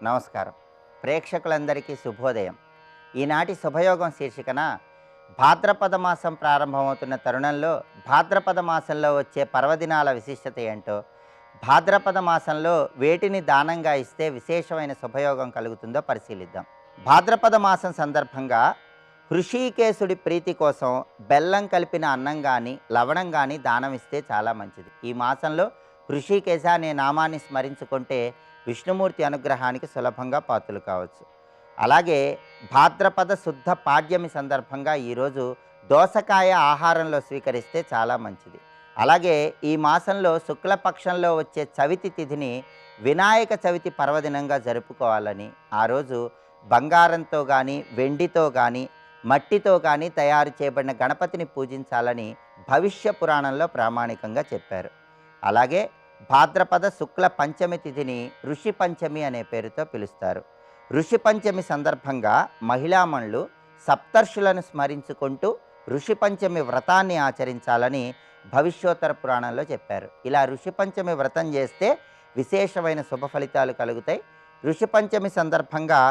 నమస్కారం. ప్రేక్షకులందరికీ శుభోదయం. ఈనాటి శుభయోగం శీర్షికన భాద్రపద మాసం ప్రారంభమవుతున్న తరుణంలో భాద్రపద మాసంలో వచ్చే పర్వదినాల విశిష్టత ఏంటో, భాద్రపద మాసంలో వేటిని దానంగా ఇస్తే విశేషమైన శుభయోగం కలుగుతుందో పరిశీలిద్దాం. భాద్రపద మాసం సందర్భంగా హృషీకేశుడి ప్రీతి కోసం బెల్లం కలిపిన అన్నం కానీ లవణం కానీ దానం ఇస్తే చాలా మంచిది. ఈ మాసంలో హృషీకేశ అనే నామాన్ని స్మరించుకుంటే విష్ణుమూర్తి అనుగ్రహానికి సులభంగా పాత్రలు కావచ్చు. అలాగే భాద్రపద శుద్ధ పాడ్యమి సందర్భంగా ఈరోజు దోసకాయ ఆహారంలో స్వీకరిస్తే చాలా మంచిది. అలాగే ఈ మాసంలో శుక్లపక్షంలో వచ్చే చవితి తిథిని వినాయక చవితి పర్వదినంగా జరుపుకోవాలని, ఆ రోజు బంగారంతో కానీ వెండితో కానీ మట్టితో కానీ తయారు చేయబడిన గణపతిని పూజించాలని భవిష్య పురాణంలో ప్రామాణికంగా చెప్పారు. అలాగే భాద్రపద శుక్ల పంచమి తిథిని ఋషి పంచమి అనే పేరుతో పిలుస్తారు. ఋషి పంచమి సందర్భంగా మహిళామణులు సప్తర్షులను స్మరించుకుంటూ ఋషి పంచమి వ్రతాన్ని ఆచరించాలని భవిష్యోత్తర పురాణంలో చెప్పారు. ఇలా ఋషి పంచమి వ్రతం చేస్తే విశేషమైన శుభ ఫలితాలు కలుగుతాయి. ఋషి పంచమి సందర్భంగా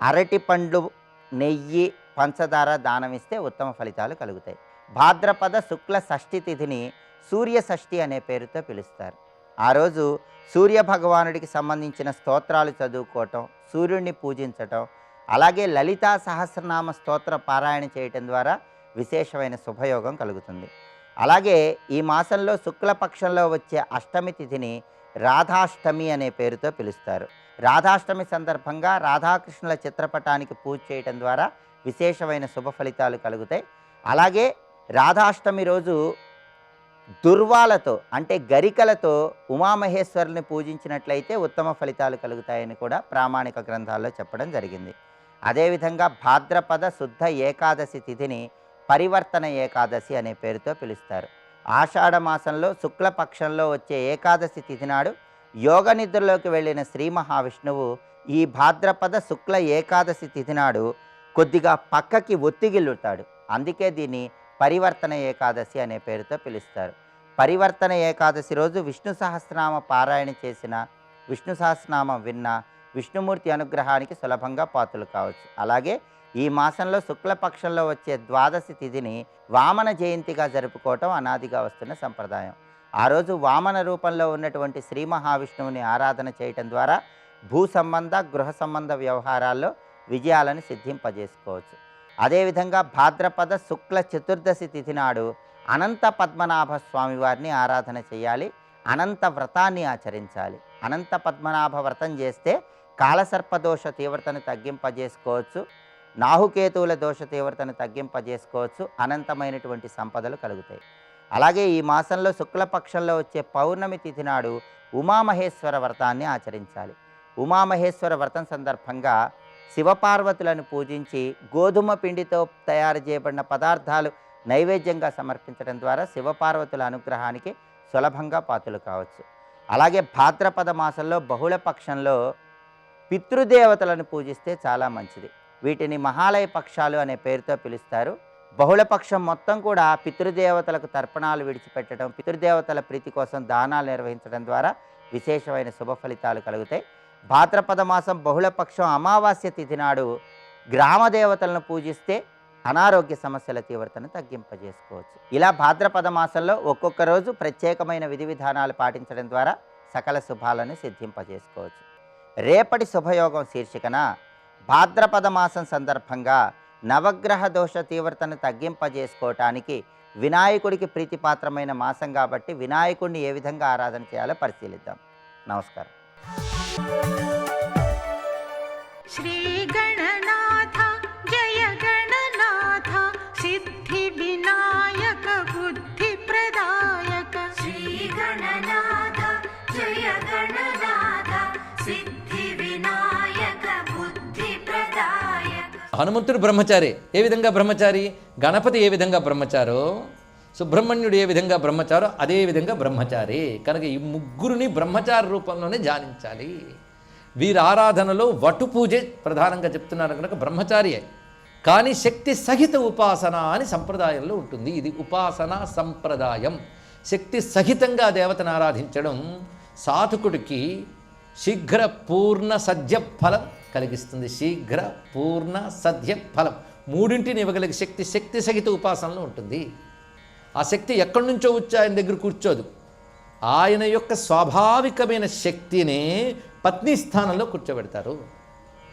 అరటి పండ్లు, నెయ్యి, పంచదార దానమిస్తే ఉత్తమ ఫలితాలు కలుగుతాయి. భాద్రపద శుక్ల షష్ఠి తిథిని సూర్య షష్ఠి అనే పేరుతో పిలుస్తారు. ఆ రోజు సూర్య భగవానుడికి సంబంధించిన స్తోత్రాలు చదువుకోవటం, సూర్యుడిని పూజించటం, అలాగే లలితా సహస్రనామ స్తోత్ర పారాయణ చేయటం ద్వారా విశేషమైన శుభయోగం కలుగుతుంది. అలాగే ఈ మాసంలో శుక్లపక్షంలో వచ్చే అష్టమి తిథిని రాధాష్టమి అనే పేరుతో పిలుస్తారు. రాధాష్టమి సందర్భంగా రాధాకృష్ణుల చిత్రపటానికి పూజ చేయటం ద్వారా విశేషమైన శుభ ఫలితాలు కలుగుతాయి. అలాగే రాధాష్టమి రోజు దుర్వాలతో అంటే గరికలతో ఉమామహేశ్వరుని పూజించినట్లయితే ఉత్తమ ఫలితాలు కలుగుతాయని కూడా ప్రామాణిక గ్రంథాల్లో చెప్పడం జరిగింది. అదేవిధంగా భాద్రపద శుద్ధ ఏకాదశి తిథిని పరివర్తన ఏకాదశి అనే పేరుతో పిలుస్తారు. ఆషాఢ మాసంలో శుక్లపక్షంలో వచ్చే ఏకాదశి తిథి నాడు యోగ నిద్రలోకి వెళ్ళిన శ్రీ మహావిష్ణువు ఈ భాద్రపద శుక్ల ఏకాదశి తిథి నాడు కొద్దిగా పక్కకి ఒత్తిగిల్లుతాడు. అందుకే దీన్ని పరివర్తన ఏకాదశి అనే పేరుతో పిలుస్తారు. పరివర్తన ఏకాదశి రోజు విష్ణు సహస్రనామ పారాయణ చేసిన, విష్ణు సహస్రనామం విన్న విష్ణుమూర్తి అనుగ్రహానికి సులభంగా పాత్రలు కావచ్చు. అలాగే ఈ మాసంలో శుక్లపక్షంలో వచ్చే ద్వాదశి తిథిని వామన జయంతిగా జరుపుకోవటం అనాదిగా వస్తున్న సంప్రదాయం. ఆ రోజు వామన రూపంలో ఉన్నటువంటి శ్రీ మహావిష్ణువుని ఆరాధన చేయటం ద్వారా భూ సంబంధ గృహ సంబంధ వ్యవహారాల్లో విజయాలను సిద్ధింపజేసుకోవచ్చు. అదేవిధంగా భాద్రపద శుక్ల చతుర్దశి తిథి నాడు అనంత పద్మనాభ స్వామి వారిని ఆరాధన చేయాలి. అనంత వ్రతాన్ని ఆచరించాలి. అనంత పద్మనాభ వ్రతం చేస్తే కాలసర్పదోష తీవ్రతను తగ్గింపజేసుకోవచ్చు, నాహుకేతువుల దోష తీవ్రతను తగ్గింపజేసుకోవచ్చు, అనంతమైనటువంటి సంపదలు కలుగుతాయి. అలాగే ఈ మాసంలో శుక్లపక్షంలో వచ్చే పౌర్ణమి తిథి నాడు ఉమామహేశ్వర వ్రతాన్ని ఆచరించాలి. ఉమామహేశ్వర వ్రతం సందర్భంగా శివపార్వతులను పూజించి గోధుమ పిండితో తయారు చేయబడిన పదార్థాలు నైవేద్యంగా సమర్పించడం ద్వారా శివపార్వతుల అనుగ్రహానికి సులభంగా పాత్రలు కావచ్చు. అలాగే భాద్రపద మాసంలో బహుళ పక్షంలో పితృదేవతలను పూజిస్తే చాలా మంచిది. వీటిని మహాలయ పక్షాలు అనే పేరుతో పిలుస్తారు. బహుళపక్షం మొత్తం కూడా పితృదేవతలకు తర్పణాలు విడిచిపెట్టడం, పితృదేవతల ప్రీతి కోసం దానాలు నిర్వహించడం ద్వారా విశేషమైన శుభ ఫలితాలు కలుగుతాయి. భాద్రపద మాసం బహుళపక్షం అమావాస్య తిథి నాడు గ్రామదేవతలను పూజిస్తే అనారోగ్య సమస్యల తీవ్రతను తగ్గింపజేసుకోవచ్చు. ఇలా భాద్రపద మాసంలో ఒక్కొక్క రోజు ప్రత్యేకమైన విధి విధానాలు పాటించడం ద్వారా సకల శుభాలను సిద్ధింపజేసుకోవచ్చు. రేపటి శుభయోగం శీర్షికన భాద్రపద మాసం సందర్భంగా నవగ్రహ దోష తీవ్రతను తగ్గింపజేసుకోవటానికి వినాయకుడికి ప్రీతిపాత్రమైన మాసం కాబట్టి వినాయకుడిని ఏ విధంగా ఆరాధన చేయాలో పరిశీలిద్దాం. నమస్కారం. శ్రీ గణనాథ జయ గణనాథ సిద్ధి వినాయక బుద్ధి ప్రదాయక. శ్రీ గణనాథ జయ గణనాథ సిద్ధి వినాయక బుద్ధి ప్రదాయక. హనుమంతుడు బ్రహ్మచారి. ఏ విధంగా బ్రహ్మచారి? గణపతి ఏ విధంగా బ్రహ్మచారో, సుబ్రహ్మణ్యుడు ఏ విధంగా బ్రహ్మచారో అదే విధంగా బ్రహ్మచారి. కనుక ఈ ముగ్గురిని బ్రహ్మచారి రూపంలోనే ధ్యానించాలి. వీరి ఆరాధనలో వటు పూజే ప్రధానంగా చెప్తున్నారు కనుక బ్రహ్మచారియే. కానీ శక్తి సహిత ఉపాసన అని సంప్రదాయంలో ఉంటుంది. ఇది ఉపాసన సంప్రదాయం. శక్తి సహితంగా దేవతను ఆరాధించడం సాధకుడికి శీఘ్ర పూర్ణ సద్య ఫలం కలిగిస్తుంది. శీఘ్ర పూర్ణ సద్య ఫలం మూడింటిని ఇవ్వగలిగే శక్తి శక్తి సహిత ఉపాసనలో ఉంటుంది. ఆ శక్తి ఎక్కడి నుంచో వచ్చి ఆయన దగ్గర కూర్చోదు. ఆయన యొక్క స్వాభావికమైన శక్తినే పత్ని స్థానంలో కూర్చోబెడతారు.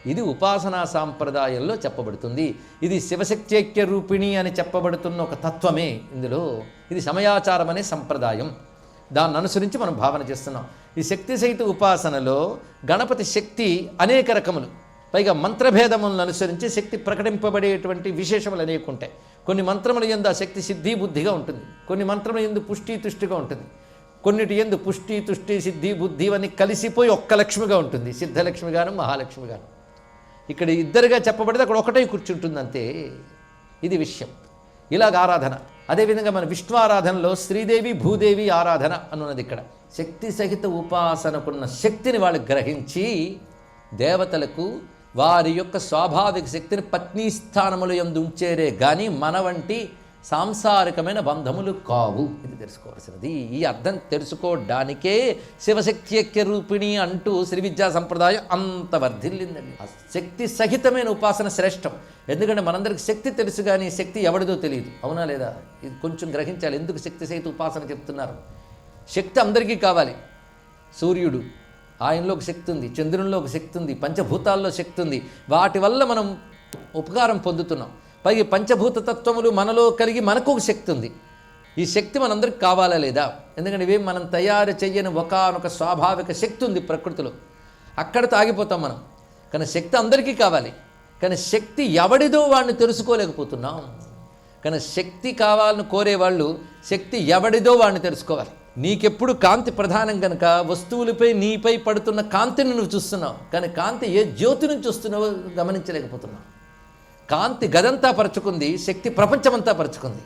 ఇది ఉపాసనా సాంప్రదాయంలో చెప్పబడుతుంది. ఇది శివశక్త్యైక్య రూపిణి అని చెప్పబడుతున్న ఒక తత్వమే ఇందులో. ఇది సమయాచారం అనే సంప్రదాయం. దాన్ని అనుసరించి మనం భావన చేస్తున్నాం. ఈ శక్తి సహిత ఉపాసనలో గణపతి శక్తి అనేక రకములు, పైగా మంత్రభేదములను అనుసరించి శక్తి ప్రకటింపబడేటువంటి విశేషములు అనేక ఉంటాయి. కొన్ని మంత్రముల యందు ఆ శక్తి సిద్ధి బుద్ధిగా ఉంటుంది, కొన్ని మంత్రముల యందు పుష్టి తుష్టిగా ఉంటుంది, కొన్నిటి యందు పుష్టి తుష్టి సిద్ధి బుద్ధి ఇవన్నీ కలిసిపోయి ఒక్క లక్ష్మిగా ఉంటుంది, సిద్ధలక్ష్మి గాను మహాలక్ష్మి గాను. ఇక్కడ ఇద్దరుగా చెప్పబడితే అక్కడ ఒకటే కూర్చుంటుంది అంతే. ఇది విషయం. ఇలాగ ఆరాధన. అదేవిధంగా మన విష్ణు ఆరాధనలో శ్రీదేవి భూదేవి ఆరాధన అన్నది. ఇక్కడ శక్తి సహిత ఉపాసనకున్న శక్తిని వాళ్ళు గ్రహించి దేవతలకు వారి యొక్క స్వాభావిక శక్తిని పత్ని స్థానములు యందు ఉంచేరే కానీ మన వంటి సాంసారికమైన బంధములు కావు. ఇది తెలుసుకోవాల్సినది. ఈ అర్థం తెలుసుకోవడానికే శివశక్త్యైక్య రూపిణి అంటూ శ్రీ విద్యా సంప్రదాయం అంత వర్ధిల్లిందండి. ఆ శక్తి సహితమైన ఉపాసన శ్రేష్టం. ఎందుకంటే మనందరికి శక్తి తెలుసు కానీ శక్తి ఎవరిదో తెలియదు. అవునా లేదా? ఇది కొంచెం గ్రహించాలి. ఎందుకు శక్తి సహిత ఉపాసన చెప్తున్నారు? శక్తి అందరికీ కావాలి. సూర్యుడు, ఆయనలో ఒక శక్తి ఉంది, చంద్రునిలో ఒక శక్తి ఉంది, పంచభూతాల్లో శక్తి ఉంది. వాటి వల్ల మనం ఉపకారం పొందుతున్నాం. పైగా పంచభూత తత్వములు మనలో కలిగి మనకు ఒక శక్తి ఉంది. ఈ శక్తి మనందరికి కావాలా లేదా? ఎందుకంటే ఇవేం మనం తయారు చేయని ఒకానొక స్వాభావిక శక్తి ఉంది ప్రకృతిలో. అక్కడితో ఆగిపోతాం మనం. కానీ శక్తి అందరికీ కావాలి. కానీ శక్తి ఎవడిదో వాడిని తెలుసుకోలేకపోతున్నాం. కానీ శక్తి కావాలని కోరేవాళ్ళు శక్తి ఎవడిదో వాడిని తెలుసుకోవాలి. నీకెప్పుడు కాంతి ప్రధానం కనుక వస్తువులపై నీపై పడుతున్న కాంతిని నువ్వు చూస్తున్నావు. కానీ కాంతి ఏ జ్యోతి నుంచి వస్తున్నావో గమనించలేకపోతున్నావు. కాంతి గదంతా పరుచుకుంది, శక్తి ప్రపంచమంతా పరుచుకుంది.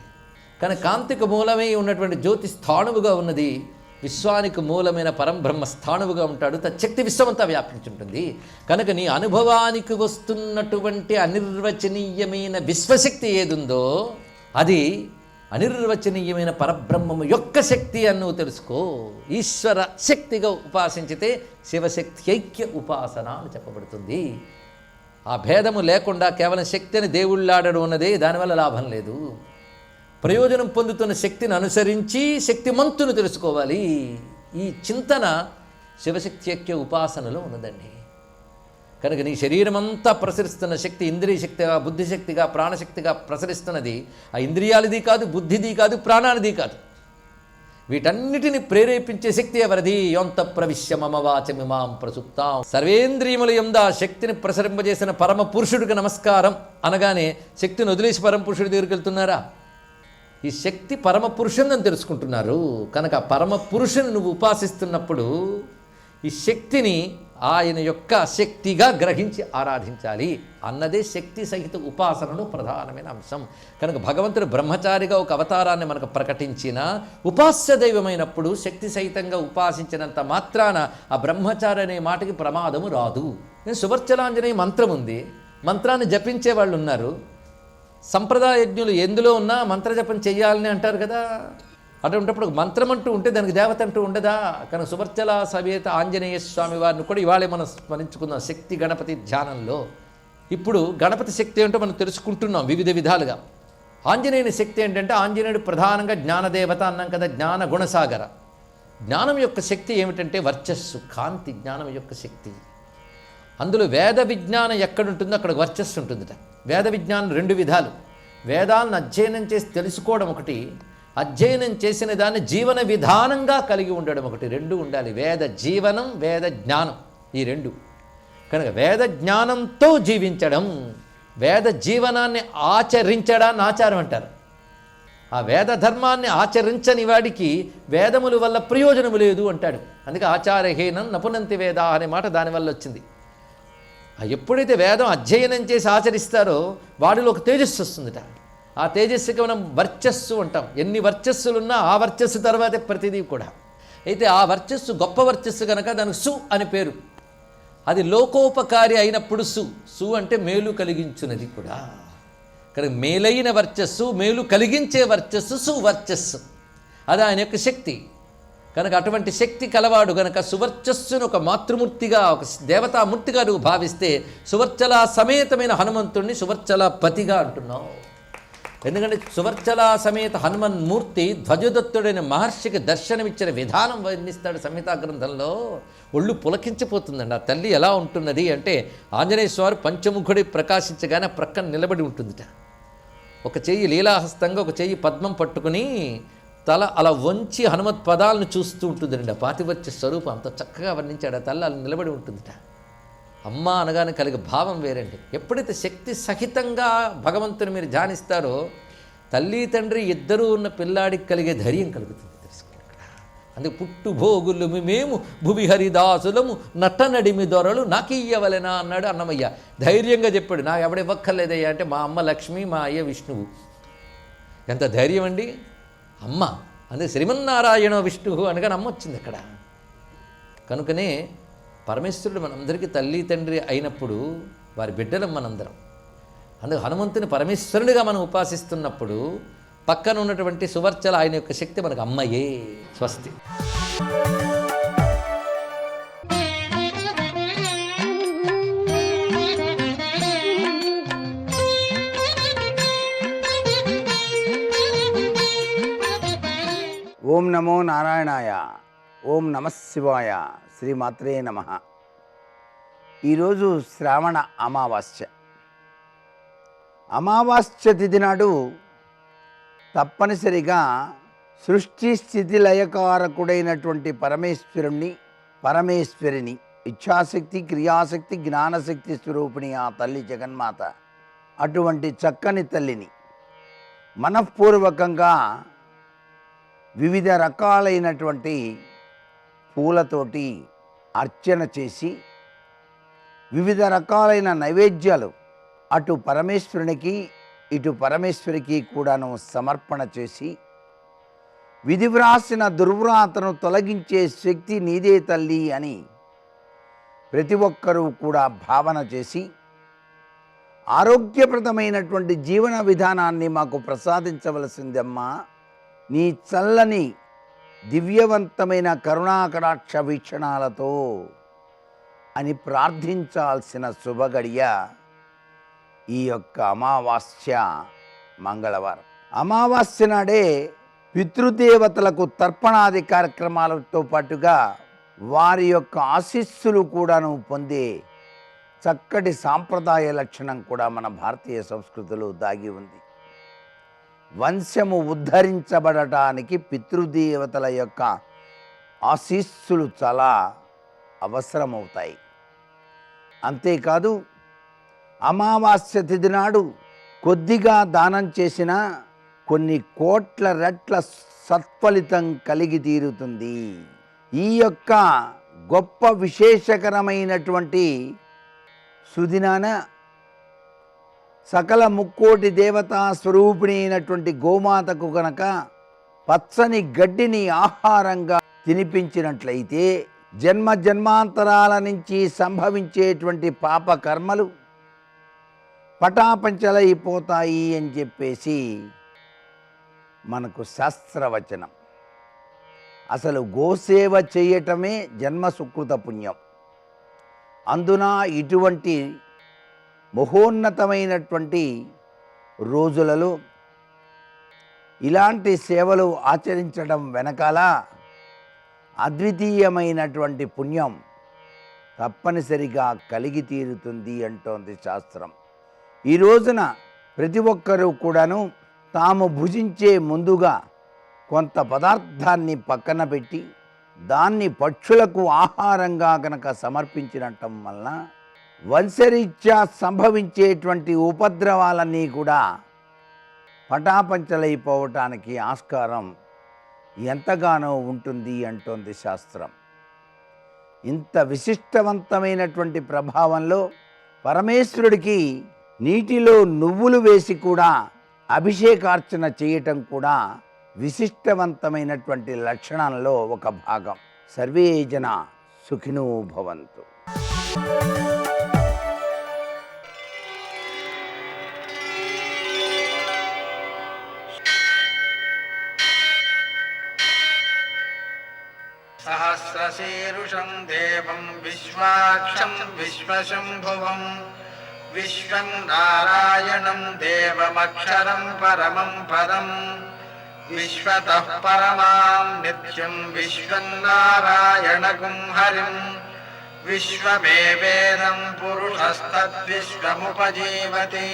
కానీ కాంతికి మూలమై ఉన్నటువంటి జ్యోతి స్థాణువుగా ఉన్నది. విశ్వానికి మూలమైన పరంబ్రహ్మ స్థాణువుగా ఉంటాడు. తచ్చక్తి విశ్వమంతా వ్యాపించుంటుంది. కనుక నీ అనుభవానికి వస్తున్నటువంటి అనిర్వచనీయమైన విశ్వశక్తి ఏదుందో అది అనిర్వచనీయమైన పరబ్రహ్మము యొక్క శక్తి అని నువ్వు తెలుసుకో. ఈశ్వర శక్తిగా ఉపాసించితే శివశక్త్యైక్య ఉపాసన అని చెప్పబడుతుంది. ఆ భేదము లేకుండా కేవలం శక్తిని దేవుళ్ళాడడం ఉన్నదే దానివల్ల లాభం లేదు. ప్రయోజనం పొందుతున్న శక్తిని అనుసరించి శక్తిమంతును తెలుసుకోవాలి. ఈ చింతన శివశక్త్యైక్య ఉపాసనలో ఉన్నదండి. కనుక నీ శరీరమంతా ప్రసరిస్తున్న శక్తి ఇంద్రియ శక్తిగా, బుద్ధిశక్తిగా, ప్రాణశక్తిగా ప్రసరిస్తున్నది. ఆ ఇంద్రియాలది కాదు, బుద్ధిది కాదు, ప్రాణానిది కాదు. వీటన్నిటిని ప్రేరేపించే శక్తి ఎవరిది? యోంత ప్రవిశ్య మమ వాచమిమాం ప్రసుప్తాం. సర్వేంద్రియముల యందు ఆ శక్తిని ప్రసరింపజేసిన పరమ పురుషుడికి నమస్కారం అనగానే శక్తిని వదిలేసి పరమ పురుషుడి దగ్గరికి వెళ్తున్నారా? ఈ శక్తి పరమ పురుషుని తెలుసుకుంటున్నారు. కనుక పరమ పురుషుని నువ్వు ఉపాసిస్తున్నప్పుడు ఈ శక్తిని ఆయన యొక్క శక్తిగా గ్రహించి ఆరాధించాలి అన్నదే శక్తి సహిత ఉపాసనలో ప్రధానమైన అంశం. కనుక భగవంతుడు బ్రహ్మచారిగా ఒక అవతారాన్ని మనకు ప్రకటించిన ఉపాస్య దైవమైనప్పుడు శక్తి సహితంగా ఉపాసించినంత మాత్రాన ఆ బ్రహ్మచారి అనే మాటకి ప్రమాదము రాదు. సువర్చలాంజనేయ మంత్రం ఉంది, మంత్రాన్ని జపించే వాళ్ళు ఉన్నారు. సంప్రదాయజ్ఞులు ఎందులో ఉన్నా మంత్రజపం చెయ్యాలని అంటారు కదా. అటువంటిప్పుడు మంత్రం అంటూ ఉంటే దానికి దేవత అంటూ ఉండదా? కానీ సువర్చల సమేత ఆంజనేయ స్వామి వారిని కూడా ఇవాళే మనం స్మరించుకుందాం శక్తి గణపతి ధ్యానంలో. ఇప్పుడు గణపతి శక్తి ఏంటో మనం తెలుసుకుంటున్నాం వివిధ విధాలుగా. ఆంజనేయుని శక్తి ఏంటంటే ఆంజనేయుడు ప్రధానంగా జ్ఞానదేవత అన్నాం కదా, జ్ఞాన గుణసాగర. జ్ఞానం యొక్క శక్తి ఏమిటంటే వర్చస్సు, కాంతి జ్ఞానం యొక్క శక్తి. అందులో వేద విజ్ఞానం ఎక్కడుంటుందో అక్కడ వర్చస్సు ఉంటుందిట. వేద విజ్ఞానం రెండు విధాలు. వేదాలను అధ్యయనం చేసి తెలుసుకోవడం ఒకటి, అధ్యయనం చేసిన దాన్ని జీవన విధానంగా కలిగి ఉండడం ఒకటి. రెండు ఉండాలి. వేద జీవనం, వేద జ్ఞానం, ఈ రెండు. కనుక వేద జ్ఞానంతో జీవించడం, వేద జీవనాన్ని ఆచరించడాన్ని ఆచారం అంటారు. ఆ వేద ధర్మాన్ని ఆచరించని వాడికి వేదముల వల్ల ప్రయోజనము లేదు అంటాడు. అందుకే ఆచారహీనం నపునంతి వేద అనే మాట దానివల్ల వచ్చింది. ఎప్పుడైతే వేదం అధ్యయనం చేసి ఆచరిస్తారో వాడిలో ఒక తేజస్సు వస్తుందిట. ఆ తేజస్సుకి మనం వర్చస్సు అంటాం. ఎన్ని వర్చస్సులున్నా ఆ వర్చస్సు తర్వాతే ప్రతిదీ కూడా. అయితే ఆ వర్చస్సు గొప్ప వర్చస్సు కనుక దానికి సు అని పేరు. అది లోకోపకారి అయినప్పుడు సు. సు అంటే మేలు కలిగించున్నది కూడా. కనుక మేలైన వర్చస్సు, మేలు కలిగించే వర్చస్సు సువర్చస్సు. అది ఆయన యొక్క శక్తి. కనుక అటువంటి శక్తి కలవాడు గనక సువర్చస్సును ఒక మాతృమూర్తిగా, ఒక దేవతామూర్తిగా నువ్వు భావిస్తే సువర్చల సమేతమైన హనుమంతుణ్ణి సువర్చల పతిగా అంటున్నావు. ఎందుకంటే సువర్చల సమేత హనుమన్మూర్తి ధ్వజదత్తుడైన మహర్షికి దర్శనమిచ్చిన విధానం వర్ణిస్తాడు సంహితా గ్రంథంలో. ఒళ్ళు పులకించిపోతుందండి. ఆ తల్లి ఎలా ఉంటున్నది అంటే, ఆంజనేయ స్వామి పంచముఖుడి ప్రకాశించగానే ప్రక్కన నిలబడి ఉంటుందిట. ఒక చెయ్యి లీలాహస్తంగా, ఒక చెయ్యి పద్మం పట్టుకుని తల అలా వంచి హనుమత్ పదాలను చూస్తూ ఉంటుందండి. ఆ పాతివత్య స్వరూపం అంత చక్కగా వర్ణించాడు. ఆ తల్లి అలా నిలబడి ఉంటుందిట. అమ్మ అనగానే కలిగే భావం వేరండి. ఎప్పుడైతే శక్తి సహితంగా భగవంతుని మీరు ధ్యానిస్తారో, తల్లి తండ్రి ఇద్దరూ ఉన్న పిల్లాడికి కలిగే ధైర్యం కలుగుతుంది. తెలుసుకోండి ఇక్కడ. అందుకే పుట్టు భోగులు మేము భువి హరిదాసులము నట్టనడిమి దొరలు నాకియ్యవలెనా అన్నాడు అన్నమయ్య. ధైర్యంగా చెప్పాడు. నాకు ఎవడివ్వక్కర్లేదయ్యా అంటే, మా అమ్మ లక్ష్మి, మా అయ్య విష్ణువు. ఎంత ధైర్యం అండి అమ్మ. అందుకే శ్రీమన్నారాయణ విష్ణువు అనగా అమ్మ వచ్చింది అక్కడ. కనుకనే పరమేశ్వరుడు మనందరికీ తల్లి తండ్రి అయినప్పుడు వారి బిడ్డలం మనందరం. అందుకు హనుమంతుని పరమేశ్వరుడిగా మనం ఉపాసిస్తున్నప్పుడు పక్కన ఉన్నటువంటి సువర్చల ఆయన యొక్క శక్తి మనకు అమ్మయే. స్వస్తి. ఓం నమో నారాయణాయ. ఓం నమః శివాయ. శ్రీమాత్రే నమః. ఈరోజు శ్రావణ అమావాస్య. అమావాస్య తిథి నాడు తప్పనిసరిగా సృష్టి స్థితి లయకారకుడైనటువంటి పరమేశ్వరిని ఇచ్ఛాశక్తి, క్రియాశక్తి, జ్ఞానశక్తి స్వరూపిణి ఆ తల్లి జగన్మాత, అటువంటి చక్కని తల్లిని మనఃపూర్వకంగా వివిధ రకాలైనటువంటి పూలతోటి అర్చన చేసి, వివిధ రకాలైన నైవేద్యాలు అటు పరమేశ్వరునికి ఇటు పరమేశ్వరికి కూడాను సమర్పణ చేసి, విధివ్రాసిన దుర్వ్రాతను తొలగించే శక్తి నీదే తల్లి అని ప్రతి ఒక్కరూ కూడా భావన చేసి, ఆరోగ్యప్రదమైనటువంటి జీవన విధానాన్ని మాకు ప్రసాదించవలసిందమ్మా, నీ చల్లని దివ్యవంతమైన కరుణాకటాక్ష వీక్షణాలతో అని ప్రార్థించాల్సిన శుభగడియ ఈ యొక్క అమావాస్య మంగళవారం. అమావాస్య నాడే పితృదేవతలకు తర్పణాది కార్యక్రమాలతో పాటుగా వారి యొక్క ఆశీస్సులు కూడాను పొందే చక్కటి సాంప్రదాయ లక్షణం కూడా మన భారతీయ సంస్కృతిలో దాగి ఉంది. వంశము ఉద్ధరించబడటానికి పితృదేవతల యొక్క ఆశీస్సులు చాలా అవసరమవుతాయి. అంతేకాదు, అమావాస్య తిథి నాడు కొద్దిగా దానం చేసిన కొన్ని కోట్ల రెట్ల సత్ఫలితం కలిగి తీరుతుంది. ఈ యొక్క గొప్ప విశేషకరమైనటువంటి సుదినాన సకల ముక్కోటి దేవతా స్వరూపిణి అయినటువంటి గోమాతకు గనక పచ్చని గడ్డిని ఆహారంగా తినిపించినట్లయితే జన్మ జన్మాంతరాల నుంచి సంభవించేటువంటి పాప కర్మలు పటాపంచలైపోతాయి అని చెప్పేసి మనకు శాస్త్రవచనం. అసలు గోసేవ చేయటమే జన్మ సుకృత పుణ్యం. అందున ఇటువంటి మహోన్నతమైనటువంటి రోజులలో ఇలాంటి సేవలు ఆచరించడం వెనకాల అద్వితీయమైనటువంటి పుణ్యం తప్పనిసరిగా కలిగి తీరుతుంది అంటోంది శాస్త్రం. ఈ రోజున ప్రతి ఒక్కరూ కూడాను తాము భుజించే ముందుగా కొంత పదార్థాన్ని పక్కన పెట్టి దాన్ని పక్షులకు ఆహారంగా గనక సమర్పించినటం వలన వంశరీత్యా సంభవించేటువంటి ఉపద్రవాలన్నీ కూడా పటాపంచలైపోవటానికి ఆస్కారం ఎంతగానో ఉంటుంది అంటోంది శాస్త్రం. ఇంత విశిష్టవంతమైనటువంటి ప్రభావంలో పరమేశ్వరుడికి నీటిలో నువ్వులు వేసి కూడా అభిషేకార్చన చేయటం కూడా విశిష్టవంతమైనటువంటి లక్షణాల్లో ఒక భాగం. సర్వే జన సుఖినో భవంతు. सहस्रशीरुषं देवं विश्वाक्षं विश्वशम्भुवं विश्वं नारायणं देवमक्षरं परमं पदं विश्वतः परमां नित्यं विश्वं नारायणगुं हरिं विश्वमेवेदं पुरुषस्तद्विश्वमुपजीवति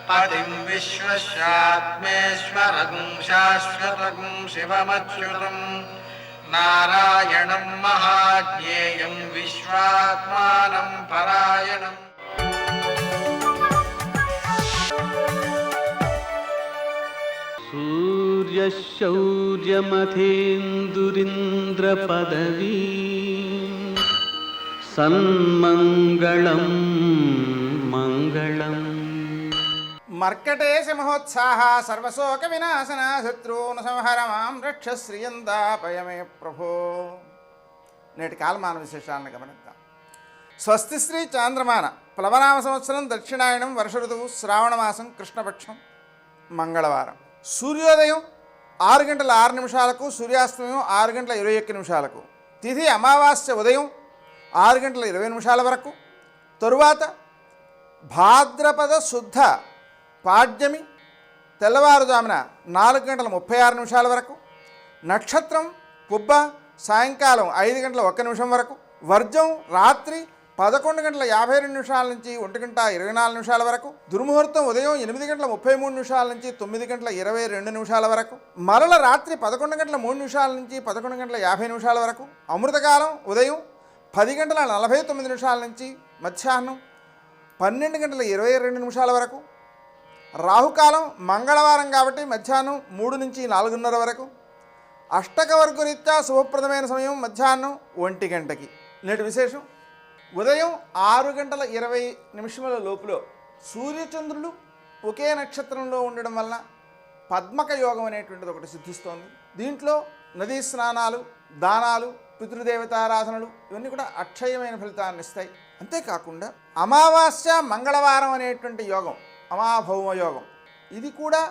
पतिं विश्वस्यात्मेश्वरगुं शाश्वतगुं शिवमच्युतं नारायणं महाज्ञेयं विश्वात्मानं परायणम् सूर्यशौर्यमथेन्दुरिन्द्रपदवी सन्मङ्गलं मङ्गलम् మర్కటేశ మహోత్సాహ సర్వశోక వినాశన శత్రువును సంహర మాం రక్ష శ్రియందాపయమే ప్రభో. నేటి కాలమాన విశేషాలను గమనిద్దాం. స్వస్తి శ్రీ చాంద్రమాన ప్లవనామ సంవత్సరం దక్షిణాయనం వర్ష ఋతువు శ్రావణమాసం కృష్ణపక్షం మంగళవారం. సూర్యోదయం 6:06 సూర్యాస్తమయం 6:21 తిథి అమావాస్య ఉదయం 6:20 వరకు. తరువాత భాద్రపద శుద్ధ పాడ్యమి తెల్లవారుజామున 4:36 వరకు. నక్షత్రం పుబ్బ సాయంకాలం 5:01 వరకు. వర్జం రాత్రి 11:52 నుంచి 1:24 వరకు. దుర్ముహూర్తం ఉదయం 8:33 నుంచి 9:22 వరకు. మరల రాత్రి 11:03 నుంచి 11:50 వరకు. అమృతకాలం ఉదయం 10:49 నుంచి మధ్యాహ్నం 12:22 వరకు. రాహుకాలం మంగళవారం కాబట్టి మధ్యాహ్నం 3 నుంచి 4:30 వరకు. అష్టకవర్గ రీత్యా శుభప్రదమైన సమయం మధ్యాహ్నం 1 గంటకి. నేటి విశేషం ఉదయం 6:20 లోపులో సూర్యచంద్రులు ఒకే నక్షత్రంలో ఉండడం వలన పద్మక యోగం అనేటువంటిది ఒకటి సిద్ధిస్తోంది. దీంట్లో నదీ స్నానాలు, దానాలు, పితృదేవతారాధనలు ఇవన్నీ కూడా అక్షయమైన ఫలితాన్ని ఇస్తాయి. అంతేకాకుండా అమావాస్య మంగళవారం అనేటువంటి యోగం అమాభౌమ యోగం ఇది కూడా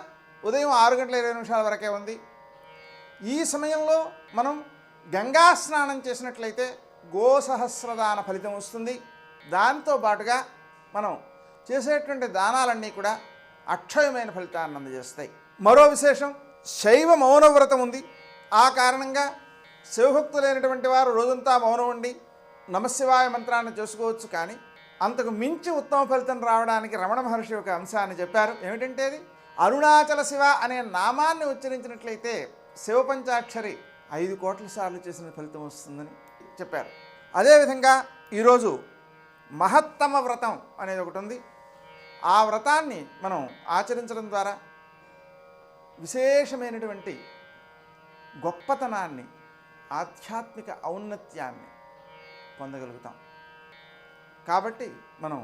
ఉదయం 6:20 వరకే ఉంది. ఈ సమయంలో మనం గంగా స్నానం చేసినట్లయితే గోసహస్రదాన ఫలితం వస్తుంది. దాంతో పాటుగా మనం చేసేటువంటి దానాలన్నీ కూడా అక్షయమైన ఫలితాన్ని అందజేస్తాయి. మరో విశేషం శైవ మౌనవ్రతం ఉంది. ఆ కారణంగా శివభక్తులైనటువంటి వారు రోజంతా మౌనం ఉండి నమశివాయ మంత్రాన్ని చేసుకోవచ్చు. కానీ అంతకు మించి ఉత్తమ ఫలితం రావడానికి రమణ మహర్షి ఒక అంశాన్ని చెప్పారు. ఏమిటంటే అది అరుణాచల శివ అనే నామాన్ని ఉచ్చరించినట్లయితే శివపంచాక్షరి 5 కోట్ల సార్లు చేసిన ఫలితం వస్తుందని చెప్పారు. అదేవిధంగా ఈరోజు మహత్తమ వ్రతం అనేది ఒకటి ఉంది. ఆ వ్రతాన్ని మనం ఆచరించడం ద్వారా విశేషమైనటువంటి గొప్పతనాన్ని, ఆధ్యాత్మిక ఔన్నత్యాన్ని పొందగలుగుతాం. కాబట్టి మనం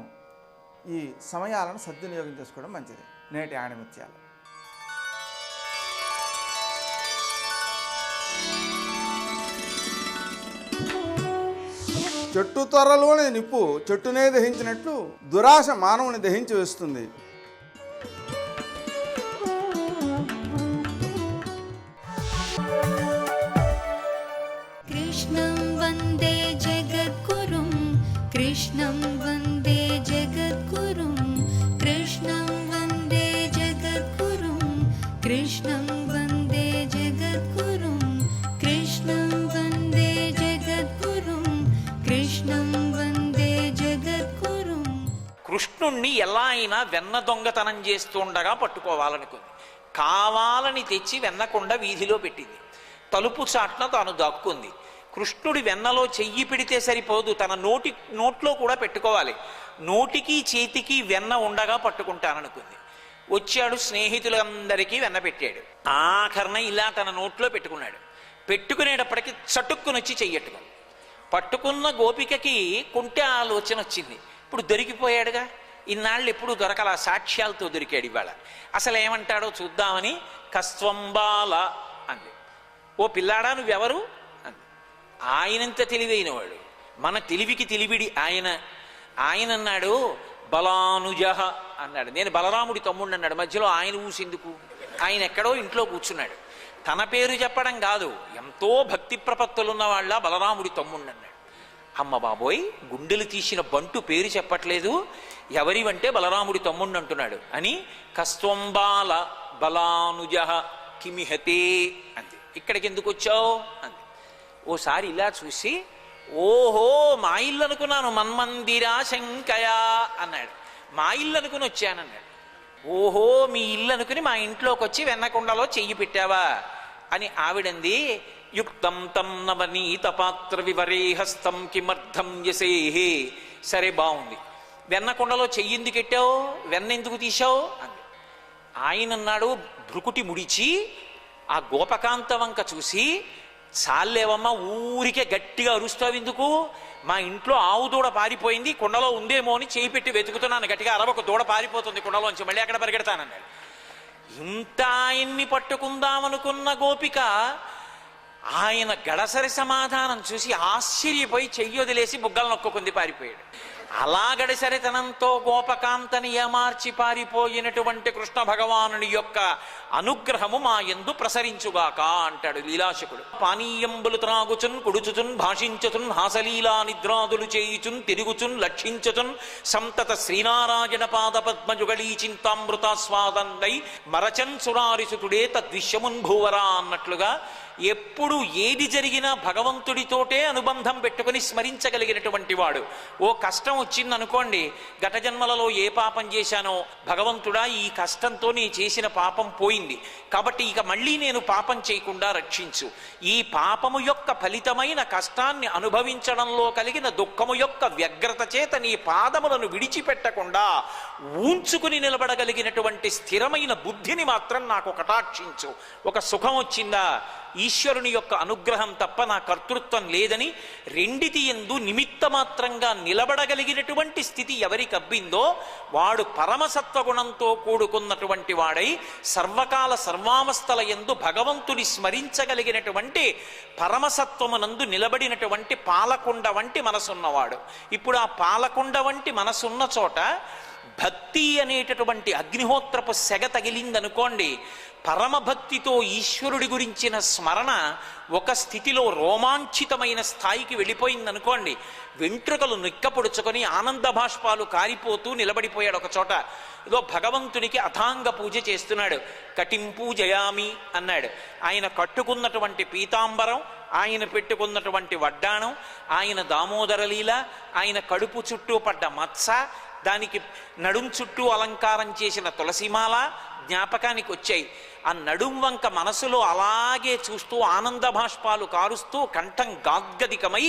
ఈ సమయాలను సద్వినియోగం చేసుకోవడం మంచిది. నేటి ఆణిముత్యాలు. చెట్టు త్వరలోని నిప్పు చెట్టునే దహించినట్లు దురాశ మానవుని దహించి వేస్తుంది. कृष्णं वन्दे जगद्गुरुं कृष्णं वन्दे जगद्गुरुं कृष्णं वन्दे जगद्गुरुं कृष्णं वन्दे जगद्गुरुं कृष्णं वन्दे जगद्गुरुं कृष्णं वन्दे जगद्गुरुं. కృష్ణుణ్ణి ఎలా అయినా వెన్న దొంగతనం చేస్తుండగా పట్టుకోవాలనుకుంది. కావాలని తెచ్చి వెన్నకొండ వీధిలో పెట్టింది. తలుపు చాట్న తాను దాక్కుంది. కృష్ణుడి వెన్నలో చెయ్యి పెడితే సరిపోదు, తన నోట్లో కూడా పెట్టుకోవాలి. నోటికి చేతికి వెన్న ఉండగా పట్టుకుంటాననుకుంది. వచ్చాడు, స్నేహితులందరికీ వెన్న పెట్టాడు. ఆఖరణ ఇలా తన నోట్లో పెట్టుకున్నాడు. పెట్టుకునేటప్పటికి చటుక్కునొచ్చి చెయ్యట్టుకుంది. పట్టుకున్న గోపికకి కుంటే ఆలోచన వచ్చింది. ఇప్పుడు దొరికిపోయాడుగా, ఇన్నాళ్ళు ఎప్పుడు దొరకల, సాక్ష్యాలతో దొరికాడు. ఇవాళ అసలు ఏమంటాడో చూద్దామని కస్త్వంబాల అంది. ఓ పిల్లాడా నువ్వెవరు అంది. ఆయనంత తెలివైనవాడు, మన తెలివికి తెలివిడి ఆయన. ఆయన అన్నాడు బలానుజహ అన్నాడు. నేను బలరాముడి తమ్ముడు అన్నాడు. మధ్యలో ఆయన ఊసిందుకు? ఆయన ఎక్కడో ఇంట్లో కూర్చున్నాడు. తన పేరు చెప్పడం కాదు, ఎంతో భక్తి ప్రపత్తులున్న వాళ్ళ బలరాముడి తమ్ముడు అన్నాడు. అమ్మ బాబోయ్, గుండెలు తీసిన బంటు పేరు చెప్పట్లేదు, ఎవరివంటే బలరాముడి తమ్ముడు అంటున్నాడు అని కస్త్వంబాల బలానుజ కిమిహతే అంది. ఇక్కడికి ఎందుకు వచ్చావు అంది. ఓసారి ఇలా చూసి, ఓహో మా ఇల్లు అనుకున్నాను, మన్మందిరా శంకయా అన్నాడు. మా ఇల్లు అనుకుని వచ్చానన్నాడు. ఓహో మీ ఇల్లు అనుకుని మా ఇంట్లోకి వచ్చి వెన్నకొండలో చెయ్యి పెట్టావా అని ఆవిడంది. యుక్తం తం నవనీత పాత్ర వివరే హస్తం కిమర్థం యసేహే. సరే బాగుంది, వెన్నకొండలో చెయ్యి ఎందుకు పెట్టావు, వెన్న ఎందుకు తీశావు అంది. ఆయన అన్నాడు, భృకుటి ముడిచి ఆ గోపకాంత వంక చూసి, చాలేవమ్మా ఊరికే గట్టిగా అరుస్తావు ఎందుకు, మా ఇంట్లో ఆవు దూడ పారిపోయింది, కుండలో ఉందేమో అని చేయి పెట్టి వెతుకుతున్నాను, గట్టిగా అరవకు, దూడ పారిపోతుంది కుండలోంచి, మళ్ళీ అక్కడ పరిగెడతానన్నాడు. ఇంత ఆయన్ని పట్టుకుందామనుకున్న గోపిక ఆయన గడసరి సమాధానం చూసి ఆశ్చర్యపోయి చెయ్యి వదిలేసి బుగ్గలు నొక్కుంది, పారిపోయాడు. అలా గడసరితనంతో గోపకాంతని ఏమార్చి పారిపోయినటువంటి కృష్ణ భగవానుని యొక్క అనుగ్రహము మా యందు ప్రసరించుగాక అంటాడు లీలాశకుడు. పానీయంబులు త్రాగుచున్ కుడుచుచున్ భాషించుచున్ హాసలీలా నిద్రాదులు చేయుచున్ తిరుగుచున్ లక్షించుచున్ సంతత శ్రీనారాయణ పాద పద్మజుగళీ చింతామృతాస్వాదండై మరచన్ సురారిసుతుడే తద్విశ్యమున్ భూవరా అన్నట్లుగా ఎప్పుడు ఏది జరిగినా భగవంతుడితోటే అనుబంధం పెట్టుకుని స్మరించగలిగినటువంటి వాడు. ఓ కష్టం వచ్చిందనుకోండి, గత జన్మలలో ఏ పాపం చేశానో, భగవంతుడా ఈ కష్టంతో నీ చేసిన పాపం పోయింది కాబట్టి ఇక మళ్ళీ నేను పాపం చేయకుండా రక్షించు. ఈ పాపము యొక్క ఫలితమైన కష్టాన్ని అనుభవించడంలో కలిగిన దుఃఖము యొక్క వ్యగ్రత చేత నీ పాదములను విడిచిపెట్టకుండా ఊంచుకుని నిలబడగలిగినటువంటి స్థిరమైన బుద్ధిని మాత్రం నాకు కటాక్షించు. ఒక సుఖం వచ్చిందా, ఈశ్వరుని యొక్క అనుగ్రహం తప్ప నా కర్తృత్వం లేదని రెండిటి యందు నిమిత్త మాత్రంగా నిలబడగలిగినటువంటి స్థితి ఎవరికి అబ్బిందో వాడు పరమసత్వగుణంతో కూడుకున్నటువంటి వాడై సర్వకాల సర్వావస్థల యందు భగవంతుని స్మరించగలిగినటువంటి పరమసత్వమునందు నిలబడినటువంటి పాలకొండ వంటి మనసున్నవాడు. ఇప్పుడు ఆ పాలకొండ వంటి మనసున్న చోట భక్తి అనేటటువంటి అగ్నిహోత్రపు సెగ తగిలిందనుకోండి, పరమభక్తితో ఈశ్వరుడి గురించిన స్మరణ ఒక స్థితిలో రోమాంచితమైన స్థాయికి వెళ్ళిపోయిందనుకోండి, వెంట్రుకలు నిక్కపొడుచుకొని ఆనంద బాష్పాలు కారిపోతూ నిలబడిపోయాడు ఒక చోట. ఇదో భగవంతునికి అథాంగ పూజ చేస్తున్నాడు. కటిం పూజయామి అన్నాడు. ఆయన కట్టుకున్నటువంటి పీతాంబరం, ఆయన పెట్టుకున్నటువంటి వడ్డాణం, ఆయన దామోదరలీల, ఆయన కడుపు చుట్టూ పడ్డ మత్స, దానికి నడుం చుట్టూ అలంకారం చేసిన తులసిమాల జ్ఞాపకానికి వచ్చాయి. ఆ నడుం వంక మనసులో అలాగే చూస్తూ ఆనంద భాష్పాలు కారుస్తూ కంఠం గాద్గదికమై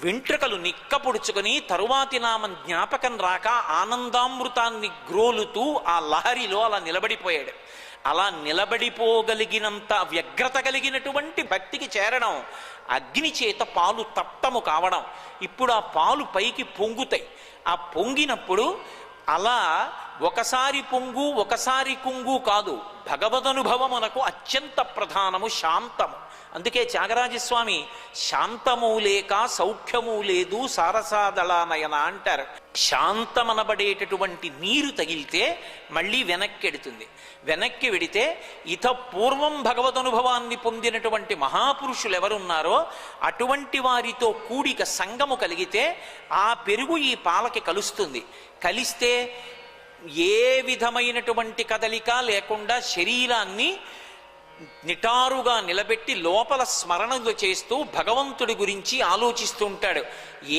వెంట్రుకలు నిక్కపొడుచుకొని తరువాతి నామం జ్ఞాపకం రాక ఆనందామృతాన్ని గ్రోలుతూ ఆ లహరిలో అలా నిలబడిపోయాడు. అలా నిలబడిపోగలిగినంత వ్యగ్రత కలిగినటువంటి భక్తికి చేరడం అగ్ని చేత పాలు తప్తము కావడం. ఇప్పుడు ఆ పాలు పైకి పొంగుతాయి. ఆ పొంగినప్పుడు అలా ఒకసారి పొంగు ఒకసారి కుంగు కాదు, భగవదనుభవమునకు అత్యంత ప్రధానము శాంతము. అందుకే త్యాగరాజస్వామి శాంతము లేక సౌఖ్యము లేదు సారసాదళానయన అంటారు. శాంతమనబడేటటువంటి నీరు తగిలితే మళ్ళీ వెనక్కెడుతుంది. వెనక్కి వెడితే ఇత పూర్వం భగవదనుభవాన్ని పొందినటువంటి మహాపురుషులు ఎవరున్నారో అటువంటి వారితో కూడిక సంగము కలిగితే ఆ పెరుగు ఈ పాలకి కలుస్తుంది. కలిస్తే ఏ విధమైనటువంటి కదలిక లేకుండా శరీరాన్ని నిటారుగా నిలబెట్టి లోపల స్మరణలు చేస్తూ భగవంతుడి గురించి ఆలోచిస్తూ ఉంటాడు.